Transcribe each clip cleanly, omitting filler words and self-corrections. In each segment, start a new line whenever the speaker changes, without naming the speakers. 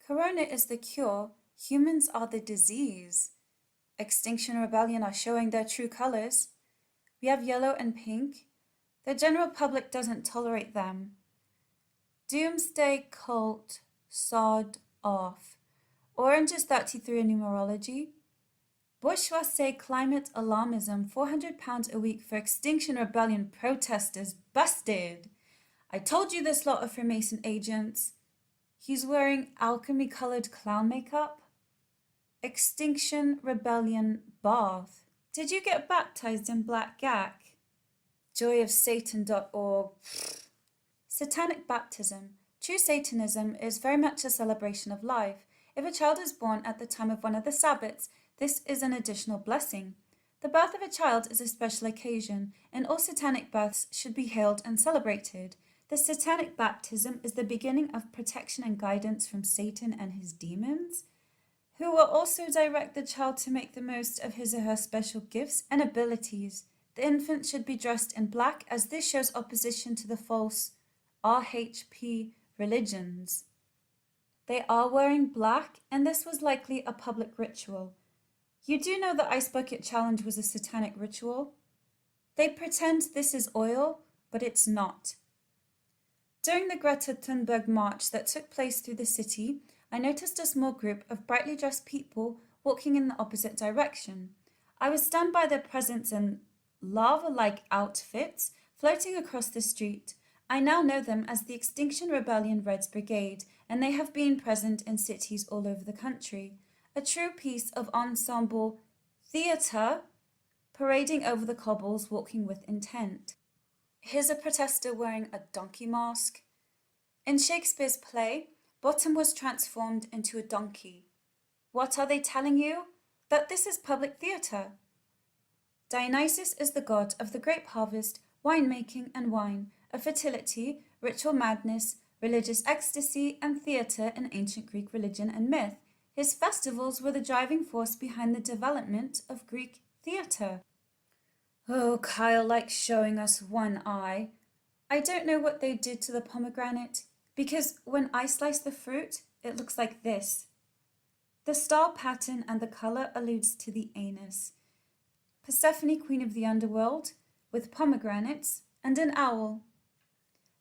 Corona is the cure, humans are the disease. Extinction Rebellion are showing their true colors. We have yellow and pink. The general public doesn't tolerate them. Doomsday cult, sod off. Orange is 33 in numerology. Bourgeois climate alarmism, £400 a week for Extinction Rebellion protesters busted. I told you this lot of Freemason agents. He's wearing alchemy-colored clown makeup. Extinction Rebellion bath. Did you get baptized in black gack? Joyofsatan.org. Satanic baptism. True Satanism is very much a celebration of life. If a child is born at the time of one of the Sabbats, this is an additional blessing. The birth of a child is a special occasion, and all satanic births should be hailed and celebrated. The satanic baptism is the beginning of protection and guidance from Satan and his demons, who will also direct the child to make the most of his or her special gifts and abilities. The infant should be dressed in black, as this shows opposition to the false RHP religions. They are wearing black, and this was likely a public ritual. You do know the Ice Bucket Challenge was a satanic ritual? They pretend this is oil, but it's not. During the Greta Thunberg march that took place through the city, I noticed a small group of brightly dressed people walking in the opposite direction. I was stunned by their presence in lava-like outfits floating across the street. I now know them as the Extinction Rebellion Reds Brigade, and they have been present in cities all over the country. A true piece of ensemble theatre, parading over the cobbles, walking with intent. Here's a protester wearing a donkey mask. In Shakespeare's play, Bottom was transformed into a donkey. What are they telling you? That this is public theatre. Dionysus is the god of the grape harvest, winemaking and wine, of fertility, ritual madness, religious ecstasy, and theatre in ancient Greek religion and myth. His festivals were the driving force behind the development of Greek theatre. Oh, Kyle likes showing us one eye. I don't know what they did to the pomegranate, because when I slice the fruit, it looks like this. The star pattern and the colour alludes to the anus. Persephone, queen of the underworld, with pomegranates and an owl.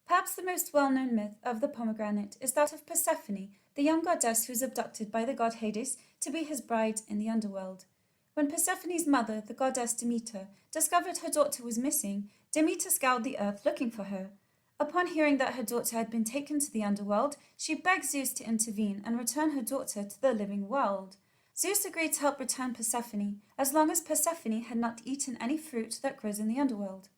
Perhaps the most well-known myth of the pomegranate is that of Persephone, the young goddess who is abducted by the god Hades to be his bride in the underworld. When Persephone's mother, the goddess Demeter, discovered her daughter was missing, Demeter scoured the earth looking for her. Upon hearing that her daughter had been taken to the underworld, she begged Zeus to intervene and return her daughter to the living world. Zeus agreed to help return Persephone, as long as Persephone had not eaten any fruit that grows in the underworld.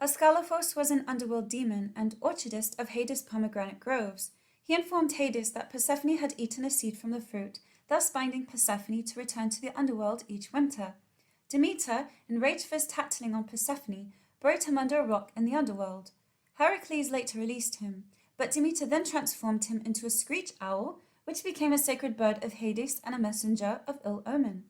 Ascalaphos was an underworld demon and orchardist of Hades' pomegranate groves. He informed Hades that Persephone had eaten a seed from the fruit, thus binding Persephone to return to the underworld each winter. Demeter, enraged for his tattling on Persephone, buried him under a rock in the underworld. Heracles later released him, but Demeter then transformed him into a screech owl, which became a sacred bird of Hades and a messenger of ill omen.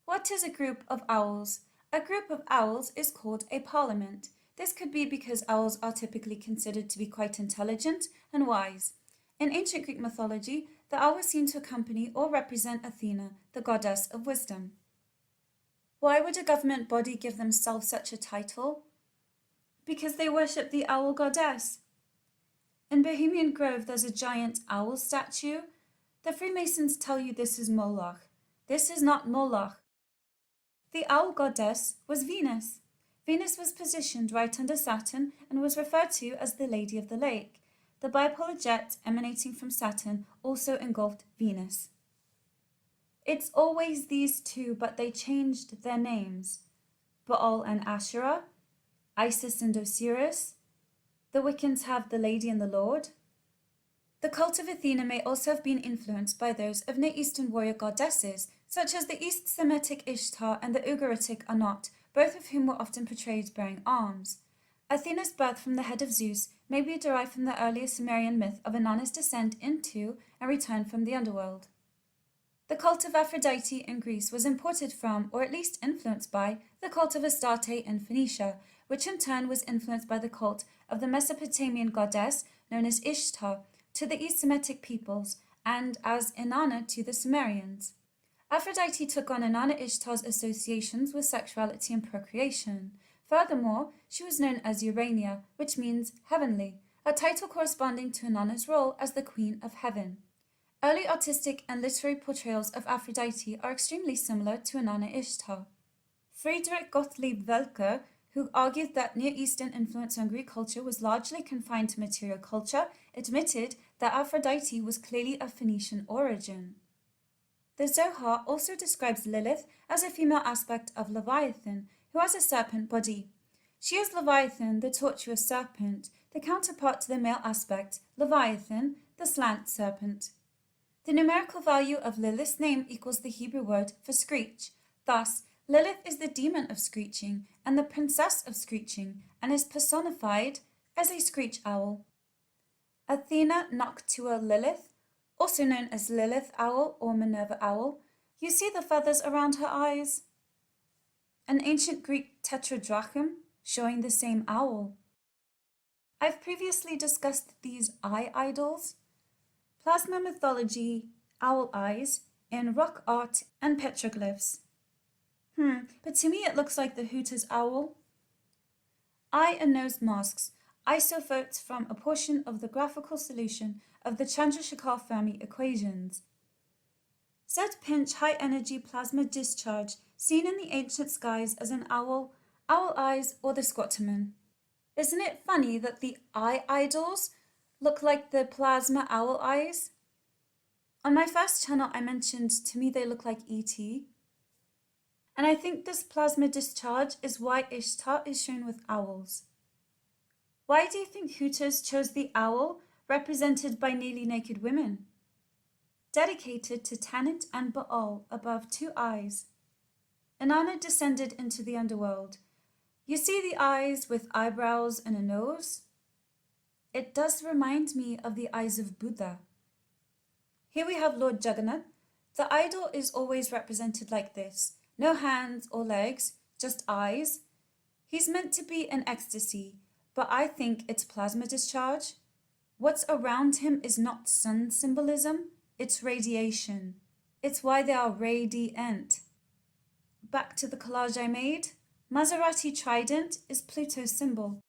What is a group of owls? A group of owls is called a parliament. This could be because owls are typically considered to be quite intelligent and wise. In ancient Greek mythology, the owl was seen to accompany or represent Athena, the goddess of wisdom. Why would a government body give themselves such a title? Because they worship the owl goddess. In Bohemian Grove, there's a giant owl statue. The Freemasons tell you this is Moloch. This is not Moloch. The owl goddess was Venus. Venus was positioned right under Saturn and was referred to as the Lady of the Lake. The bipolar jet emanating from Saturn also engulfed Venus. It's always these two, but they changed their names. Baal and Asherah, Isis and Osiris. The Wiccans have the Lady and the Lord. The cult of Athena may also have been influenced by those of Near Eastern warrior goddesses, such as the East Semitic Ishtar and the Ugaritic Anat, both of whom were often portrayed bearing arms. Athena's birth from the head of Zeus may be derived from the earlier Sumerian myth of Inanna's descent into and return from the underworld. The cult of Aphrodite in Greece was imported from, or at least influenced by, the cult of Astarte in Phoenicia, which in turn was influenced by the cult of the Mesopotamian goddess known as Ishtar. To the East Semitic peoples, and as Inanna to the Sumerians. Aphrodite took on Inanna Ishtar's associations with sexuality and procreation. Furthermore, she was known as Urania, which means heavenly, a title corresponding to Inanna's role as the Queen of Heaven. Early artistic and literary portrayals of Aphrodite are extremely similar to Inanna Ishtar. Friedrich Gottlieb Welcker, who argued that Near Eastern influence on Greek culture was largely confined to material culture, admitted that Aphrodite was clearly of Phoenician origin. The Zohar also describes Lilith as a female aspect of Leviathan, who has a serpent body. She is Leviathan, the tortuous serpent, the counterpart to the male aspect, Leviathan, the slant serpent. The numerical value of Lilith's name equals the Hebrew word for screech. Thus, Lilith is the demon of screeching and the princess of screeching, and is personified as a screech owl. Athena Noctua Lilith, also known as Lilith Owl or Minerva Owl, you see the feathers around her eyes. An ancient Greek tetradrachm showing the same owl. I've previously discussed these eye idols, plasma mythology, owl eyes, in rock art and petroglyphs. But to me it looks like the Hooters owl. Eye and nose masks, isophotes from a portion of the graphical solution of the Chandrasekhar Fermi equations. Z-pinch high-energy plasma discharge seen in the ancient skies as an owl, owl eyes, or the Squatterman. Isn't it funny that the eye idols look like the plasma owl eyes? On my first channel I mentioned to me they look like E.T. And I think this plasma discharge is why Ishtar is shown with owls. Why do you think Hooters chose the owl represented by nearly naked women? Dedicated to Tanit and Baal above two eyes. Inanna descended into the underworld. You see the eyes with eyebrows and a nose? It does remind me of the eyes of Buddha. Here we have Lord Jagannath. The idol is always represented like this. No hands or legs, just eyes. He's meant to be in ecstasy, but I think it's plasma discharge. What's around him is not sun symbolism, it's radiation. It's why they are radiant. Back to the collage I made. Maserati trident is Pluto's symbol.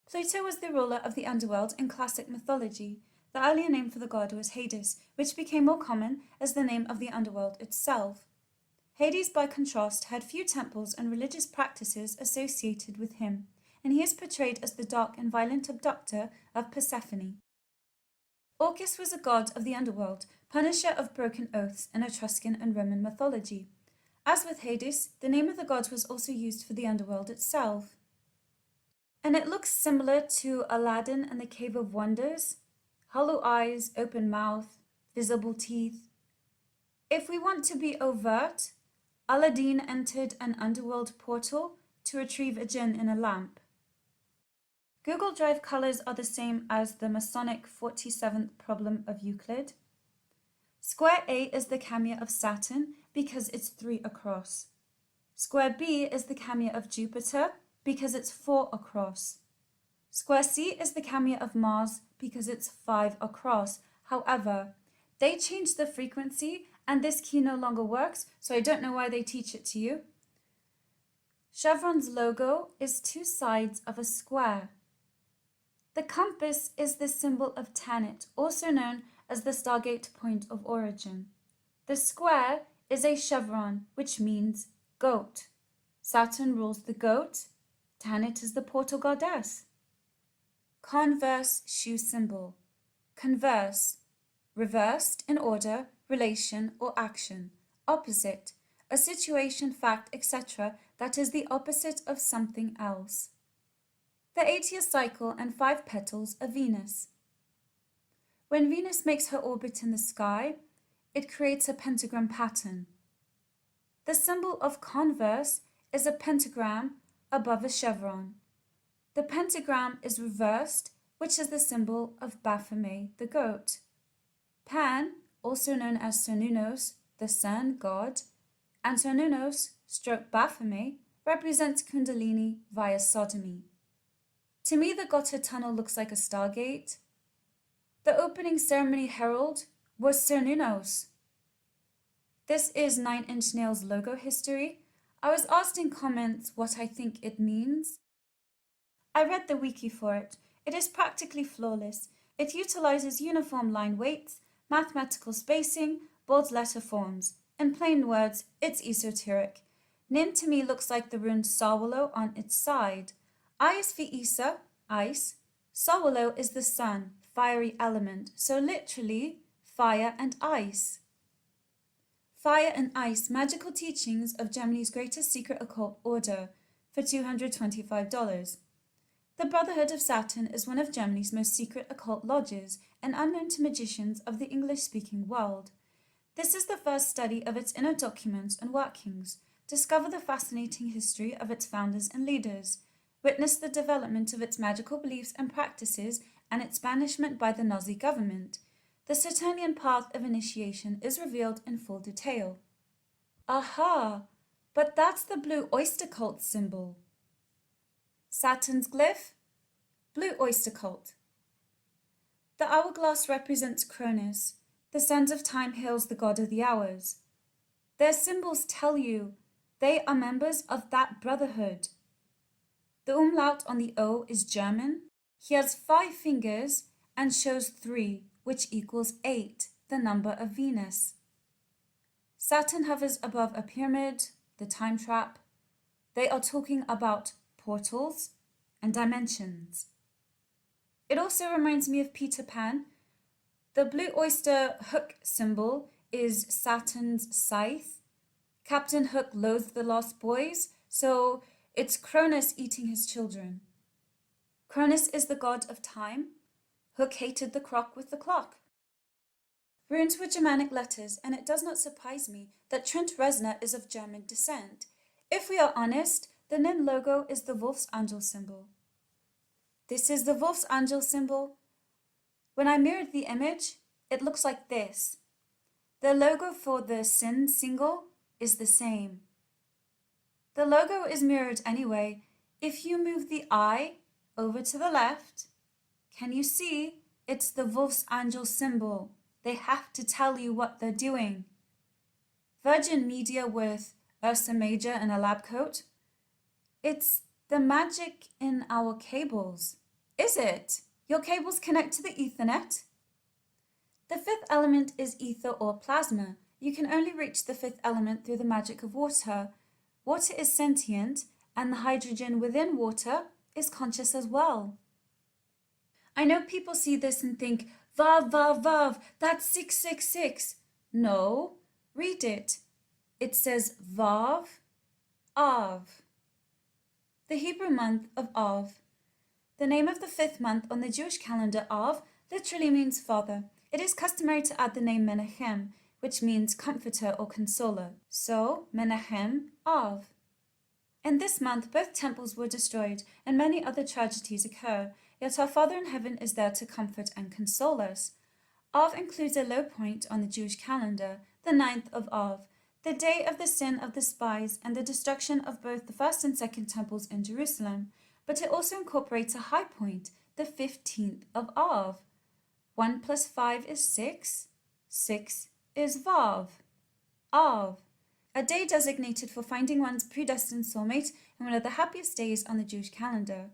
Pluto was the ruler of the underworld in classic mythology. The earlier name for the god was Hades, which became more common as the name of the underworld itself. Hades, by contrast, had few temples and religious practices associated with him, and he is portrayed as the dark and violent abductor of Persephone. Orcus was a god of the underworld, punisher of broken oaths in Etruscan and Roman mythology. As with Hades, the name of the god was also used for the underworld itself. And it looks similar to Aladdin and the Cave of Wonders. Hollow eyes, open mouth, visible teeth. If we want to be overt, Aladdin entered an underworld portal to retrieve a jinn in a lamp. Google Drive colors are the same as the Masonic 47th problem of Euclid. Square A is the cameo of Saturn because it's 3 across. Square B is the cameo of Jupiter because it's 4 across. Square C is the cameo of Mars because it's 5 across. However, they changed the frequency and this key no longer works, so I don't know why they teach it to you. Chevron's logo is 2 sides of a square. The compass is the symbol of Tanit, also known as the Stargate point of origin. The square is a chevron, which means goat. Saturn rules the goat. Tanit is the portal goddess. Converse shoe symbol. Converse, reversed in order, relation or action. Opposite, a situation, fact, etc. that is the opposite of something else. The 8-year cycle and 5 petals of Venus. When Venus makes her orbit in the sky, it creates a pentagram pattern. The symbol of converse is a pentagram above a chevron. The pentagram is reversed, which is the symbol of Baphomet, the goat. Pan, also known as Cernunnos, the sun god, and Cernunnos stroke Baphomet represents Kundalini via sodomy. To me, the Gotha tunnel looks like a stargate. The opening ceremony herald was Cernunnos. This is 9 Inch Nails logo history. I was asked in comments what I think it means. I read the wiki for it. It is practically flawless. It utilizes uniform line weights, mathematical spacing, bold letter forms. In plain words, it's esoteric. Nin to me looks like the rune Sawalo on its side. I is for Isa, ice. Sawalo is the sun, fiery element, so literally fire and ice. Fire and Ice, Magical Teachings of Germany's Greatest Secret Occult Order, for $225. The Brotherhood of Saturn is one of Germany's most secret occult lodges and unknown to magicians of the English-speaking world. This is the first study of its inner documents and workings, discover the fascinating history of its founders and leaders, witness the development of its magical beliefs and practices and its banishment by the Nazi government. The Saturnian path of initiation is revealed in full detail. Aha! But that's the blue oyster cult symbol. Saturn's glyph? Blue oyster cult. The hourglass represents Cronus. The sands of time hails the god of the hours. Their symbols tell you they are members of that brotherhood. The umlaut on the O is German. He has 5 fingers and shows 3, which equals 8, the number of Venus. Saturn hovers above a pyramid, the time trap. They are talking about portals and dimensions. It also reminds me of Peter Pan. The blue oyster hook symbol is Saturn's scythe. Captain Hook loathed the lost boys, so it's Cronus eating his children. Cronus is the god of time. Hook hated the croc with the clock. Runes were Germanic letters, and it does not surprise me that Trent Reznor is of German descent. If we are honest, the Nin logo is the Wolf's Angel symbol. This is the Wolf's Angel symbol. When I mirrored the image, it looks like this. The logo for the Sin single is the same. The logo is mirrored anyway. If you move the I over to the left, can you see? It's the Wolf's Angel symbol. They have to tell you what they're doing. Virgin Media with Ursa Major in a lab coat. It's the magic in our cables. Is it? Your cables connect to the Ethernet? The 5th element is ether or plasma. You can only reach the 5th element through the magic of water. Water is sentient, and the hydrogen within water is conscious as well. I know people see this and think, Vav, Vav, Vav, that's 666. No, read it. It says Vav, Av. The Hebrew month of Av. The name of the 5th month on the Jewish calendar, Av, literally means father. It is customary to add the name Menachem, which means comforter or consoler. So, Menachem, Av. In this month, both temples were destroyed and many other tragedies occur, yet our Father in heaven is there to comfort and console us. Av includes a low point on the Jewish calendar, the 9th of Av, the day of the sin of the spies and the destruction of both the first and second temples in Jerusalem, but it also incorporates a high point, the 15th of Av. 1 plus 5 is 6. 6 is Vav. Av. A day designated for finding one's predestined soulmate and one of the happiest days on the Jewish calendar.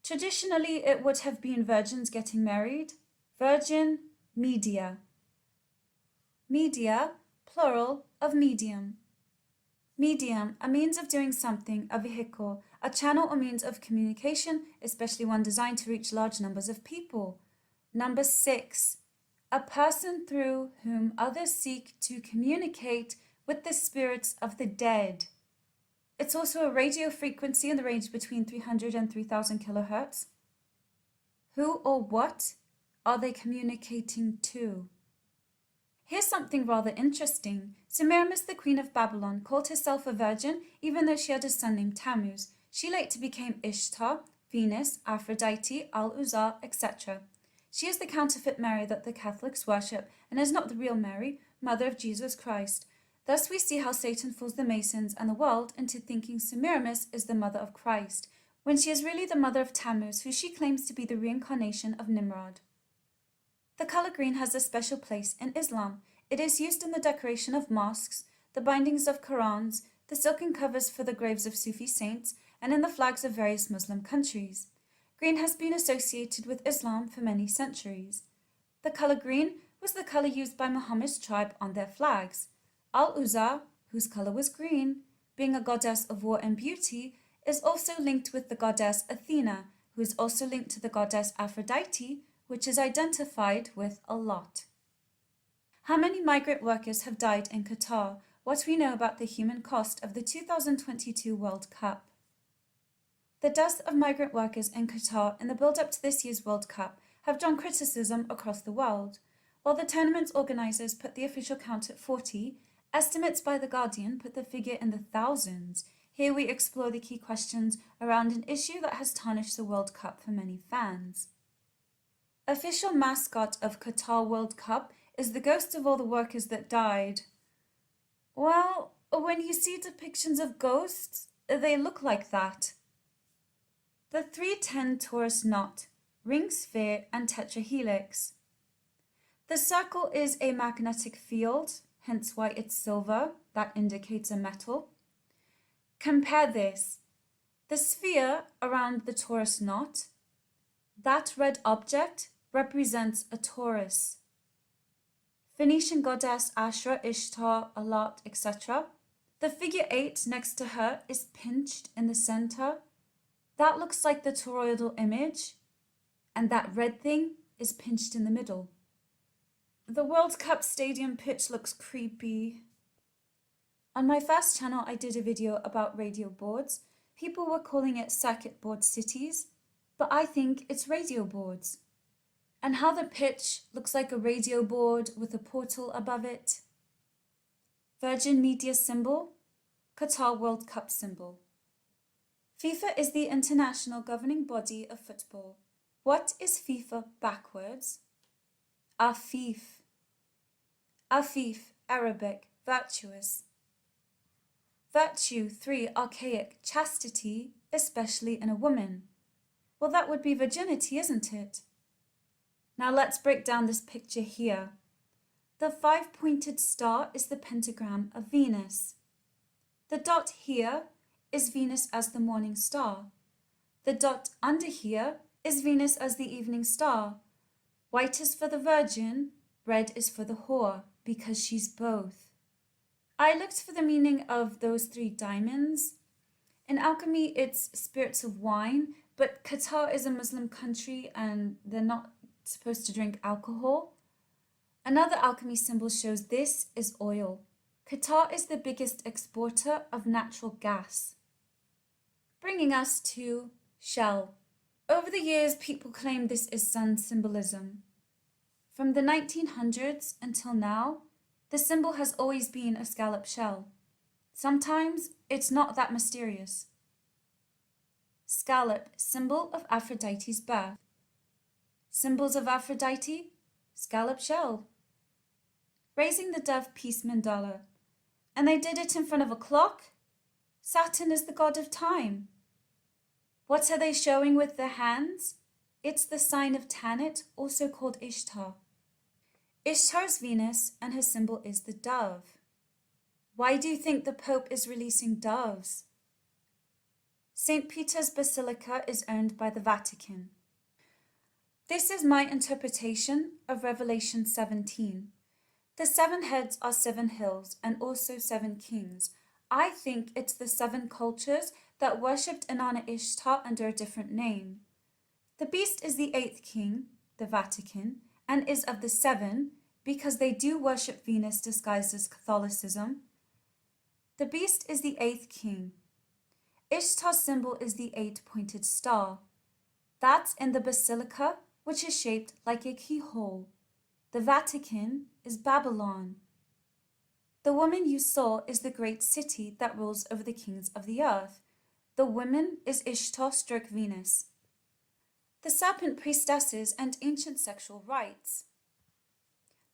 Traditionally, it would have been virgins getting married. Virgin, media. Media, plural of medium. Medium, a means of doing something, a vehicle, a channel or means of communication, especially one designed to reach large numbers of people. Number 6, a person through whom others seek to communicate with the spirits of the dead. It's also a radio frequency in the range between 300 and 3000 kilohertz. Who or what are they communicating to? Here's something rather interesting. Semiramis, the queen of Babylon, called herself a virgin even though she had a son named Tammuz. She later became Ishtar, Venus, Aphrodite, Al-Uzza, etc. She is the counterfeit Mary that the Catholics worship and is not the real Mary, mother of Jesus Christ. Thus we see how Satan fools the Masons and the world into thinking Semiramis is the mother of Christ, when she is really the mother of Tammuz, who she claims to be the reincarnation of Nimrod. The color green has a special place in Islam. It is used in the decoration of mosques, the bindings of Qurans, the silken covers for the graves of Sufi saints, and in the flags of various Muslim countries. Green has been associated with Islam for many centuries. The color green was the color used by Muhammad's tribe on their flags. Al-Uzza, whose color was green, being a goddess of war and beauty, is also linked with the goddess Athena, who is also linked to the goddess Aphrodite, which is identified with a lot. How many migrant workers have died in Qatar? What we know about the human cost of the 2022 World Cup. The deaths of migrant workers in Qatar in the build-up to this year's World Cup have drawn criticism across the world. While the tournament's organisers put the official count at 40, estimates by The Guardian put the figure in the thousands. Here we explore the key questions around an issue that has tarnished the World Cup for many fans. Official mascot of Qatar World Cup is the ghost of all the workers that died. Well, when you see depictions of ghosts, they look like that. The 310 torus knot, ring sphere and tetrahelix. The circle is a magnetic field, hence why it's silver, that indicates a metal. Compare this. The sphere around the torus knot, that red object represents a Taurus. Phoenician goddess Ashra, Ishtar, Alat, etc. The figure 8 next to her is pinched in the center. That looks like the toroidal image, and that red thing is pinched in the middle. The World Cup stadium pitch looks creepy. On my first channel, I did a video about radio boards. People were calling it circuit board cities, but I think it's radio boards. And how the pitch looks like a radio board with a portal above it. Virgin Media symbol, Qatar World Cup symbol. FIFA is the international governing body of football. What is FIFA backwards? Afif. Afif, Arabic, virtuous. Virtue, 3, archaic, chastity, especially in a woman. Well, that would be virginity, isn't it? Now let's break down this picture here. The 5-pointed star is the pentagram of Venus. The dot here is Venus as the morning star. The dot under here is Venus as the evening star. White is for the virgin, red is for the whore, because she's both. I looked for the meaning of those 3 diamonds. In alchemy, it's spirits of wine, but Qatar is a Muslim country and they're not supposed to drink alcohol. Another alchemy symbol shows this is oil. Qatar is the biggest exporter of natural gas. Bringing us to shell. Over the years, people claim this is sun symbolism. From the 1900s until now, the symbol has always been a scallop shell. Sometimes it's not that mysterious. Scallop, symbol of Aphrodite's birth. Symbols of Aphrodite, scallop shell. Raising the dove peace mandala. And they did it in front of a clock? Saturn is the god of time. What are they showing with their hands? It's the sign of Tanit, also called Ishtar. Ishtar's Venus, and her symbol is the dove. Why do you think the Pope is releasing doves? St. Peter's Basilica is owned by the Vatican. This is my interpretation of Revelation 17. The 7 heads are 7 hills and also 7 kings. I think it's the 7 cultures that worshipped Inanna Ishtar under a different name. The beast is the 8th king, the Vatican, and is of the 7 because they do worship Venus disguised as Catholicism. The beast is the 8th king. Ishtar's symbol is the 8-pointed star. That's in the basilica, which is shaped like a keyhole. The Vatican is Babylon. The woman you saw is the great city that rules over the kings of the earth. The woman is Ishtar/Venus. The serpent priestesses and ancient sexual rites.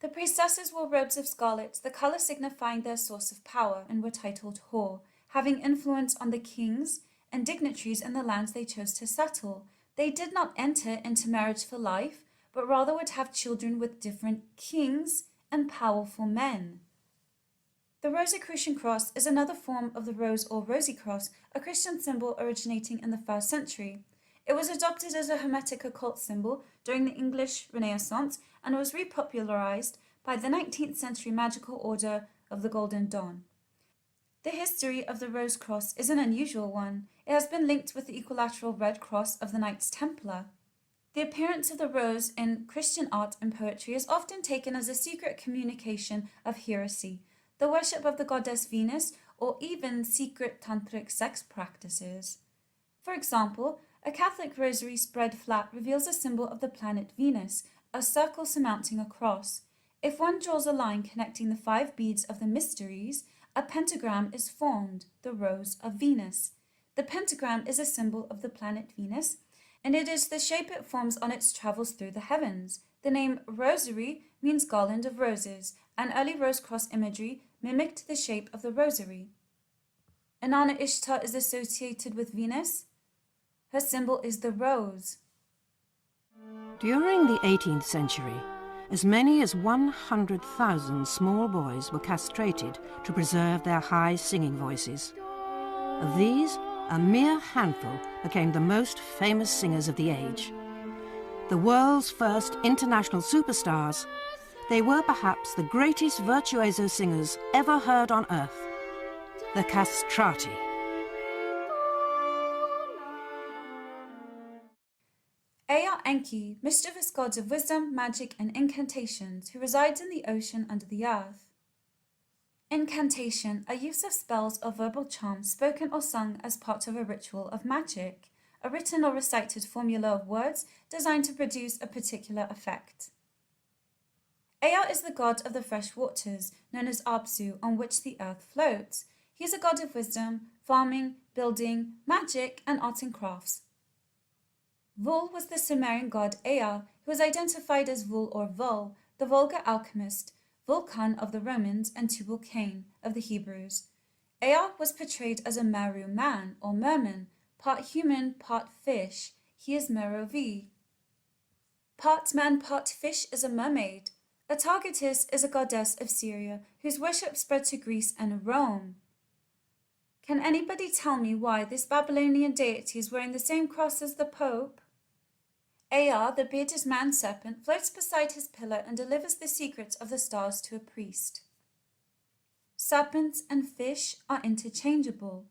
The priestesses wore robes of scarlet, the color signifying their source of power, and were titled whore, having influence on the kings and dignitaries in the lands they chose to settle. They did not enter into marriage for life, but rather would have children with different kings and powerful men. The Rosicrucian cross is another form of the rose or rosy cross, a Christian symbol originating in the 1st century. It was adopted as a Hermetic occult symbol during the English Renaissance and was repopularized by the 19th century magical order of the Golden Dawn. The history of the Rose Cross is an unusual one. It has been linked with the equilateral Red Cross of the Knights Templar. The appearance of the rose in Christian art and poetry is often taken as a secret communication of heresy, the worship of the goddess Venus, or even secret tantric sex practices. For example, a Catholic rosary spread flat reveals a symbol of the planet Venus, a circle surmounting a cross. If one draws a line connecting the 5 beads of the mysteries, a pentagram is formed, the Rose of Venus. The pentagram is a symbol of the planet Venus, and it is the shape it forms on its travels through the heavens. The name rosary means garland of roses, and early rose cross imagery mimicked the shape of the rosary. Inanna Ishtar is associated with Venus. Her symbol is the rose.
During the 18th century, as many as 100,000 small boys were castrated to preserve their high singing voices. Of these, a mere handful became the most famous singers of the age. The world's first international superstars, they were perhaps the greatest virtuoso singers ever heard on earth, the castrati.
Ea Enki, mischievous gods of wisdom, magic, and incantations, who resides in the ocean under the earth. Incantation, a use of spells or verbal charms spoken or sung as part of a ritual of magic, a written or recited formula of words designed to produce a particular effect. Ea is the god of the fresh waters, known as Apsu, on which the earth floats. He is a god of wisdom, farming, building, magic, and arts and crafts. Vul was the Sumerian god Ea, who was identified as Vul or Vul, the vulgar alchemist, Vulcan of the Romans, and Tubal-Cain of the Hebrews. Ea was portrayed as a Meru man or merman, part human, part fish. He is Merovi. Part man, part fish is a mermaid. Atargatis is a goddess of Syria, whose worship spread to Greece and Rome. Can anybody tell me why this Babylonian deity is wearing the same cross as the Pope? Ea, the bearded man-serpent, floats beside his pillar and delivers the secrets of the stars to a priest. Serpents and fish are interchangeable.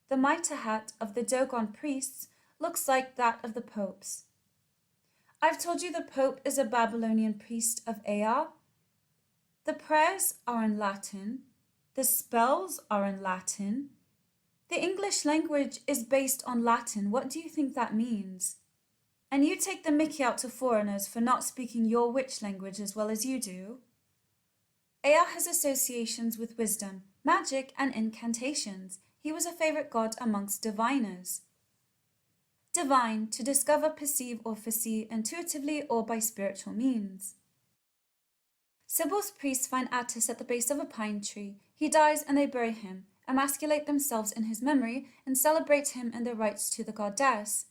The mitre hat of the Dogon priests looks like that of the Pope's. I've told you the Pope is a Babylonian priest of Ea. The prayers are in Latin. The spells are in Latin. The English language is based on Latin. What do you think that means? And you take the mickey out to foreigners for not speaking your witch language as well as you do. Ea has associations with wisdom, magic, and incantations. He was a favorite god amongst diviners. Divine, to discover, perceive, or foresee intuitively or by spiritual means. Sybil's priests find Attis at the base of a pine tree. He dies and they bury him, emasculate themselves in his memory, and celebrate him in their rites to the goddess.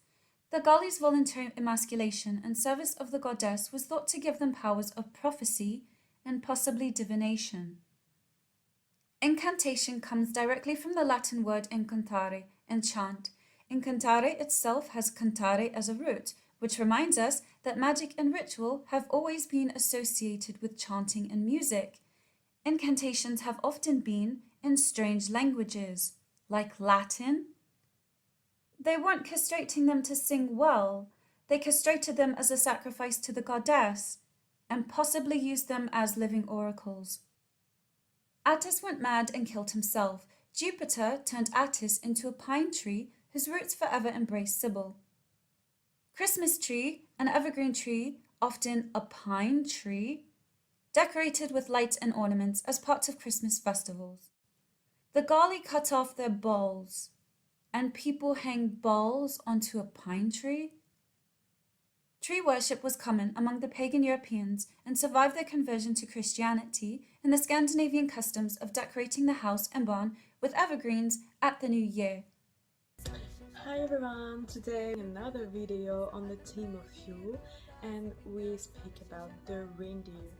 The Gali's voluntary emasculation and service of the goddess was thought to give them powers of prophecy and possibly divination. Incantation comes directly from the Latin word incantare, enchant. Incantare itself has cantare as a root, which reminds us that magic and ritual have always been associated with chanting and music. Incantations have often been in strange languages, like Latin. They weren't castrating them to sing well. They castrated them as a sacrifice to the goddess, and possibly used them as living oracles. Attis went mad and killed himself. Jupiter turned Attis into a pine tree whose roots forever embraced Sybil. Christmas tree, an evergreen tree, often a pine tree, decorated with lights and ornaments as part of Christmas festivals. The Gali cut off their balls, and people hang balls onto a pine tree? Tree worship was common among the pagan Europeans and survived their conversion to Christianity in the Scandinavian customs of decorating the house and barn with evergreens at the new year.
Hi everyone, today another video on the theme of fuel, and we speak about the reindeer.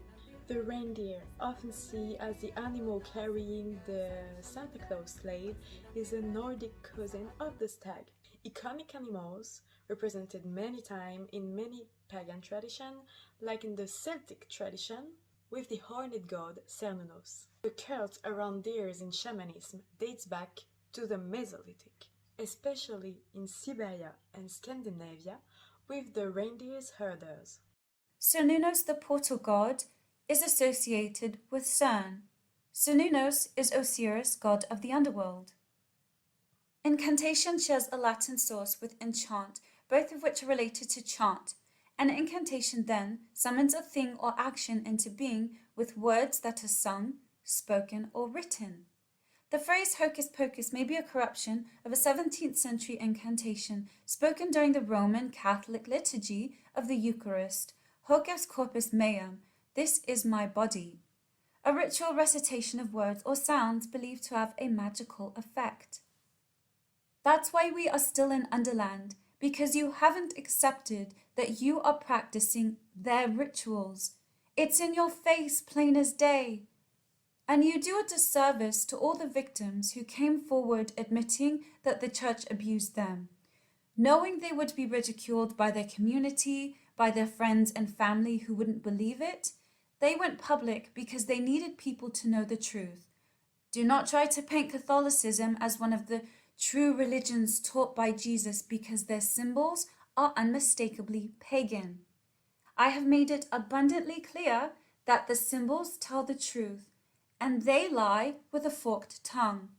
The reindeer, often seen as the animal carrying the Santa Claus sleigh, is a Nordic cousin of the stag. Iconic animals represented many times in many pagan traditions, like in the Celtic tradition with the horned god Cernunnos. The cult around deers in shamanism dates back to the Mesolithic, especially in Siberia and Scandinavia with the reindeer's herders.
Cernunnos, the portal god, is associated with Cern. Cernunnos is Osiris, god of the underworld. Incantation shares a Latin source with enchant, both of which are related to chant. An incantation then summons a thing or action into being with words that are sung, spoken, or written. The phrase hocus pocus may be a corruption of a 17th century incantation spoken during the Roman Catholic liturgy of the Eucharist, Hocus corpus meum, this is my body, a ritual recitation of words or sounds believed to have a magical effect. That's why we are still in Underland, because you haven't accepted that you are practicing their rituals. It's in your face, plain as day. And you do a disservice to all the victims who came forward admitting that the church abused them. Knowing they would be ridiculed by their community, by their friends and family who wouldn't believe it, they went public because they needed people to know the truth. Do not try to paint Catholicism as one of the true religions taught by Jesus because their symbols are unmistakably pagan. I have made it abundantly clear that the symbols tell the truth, and they lie with a forked tongue.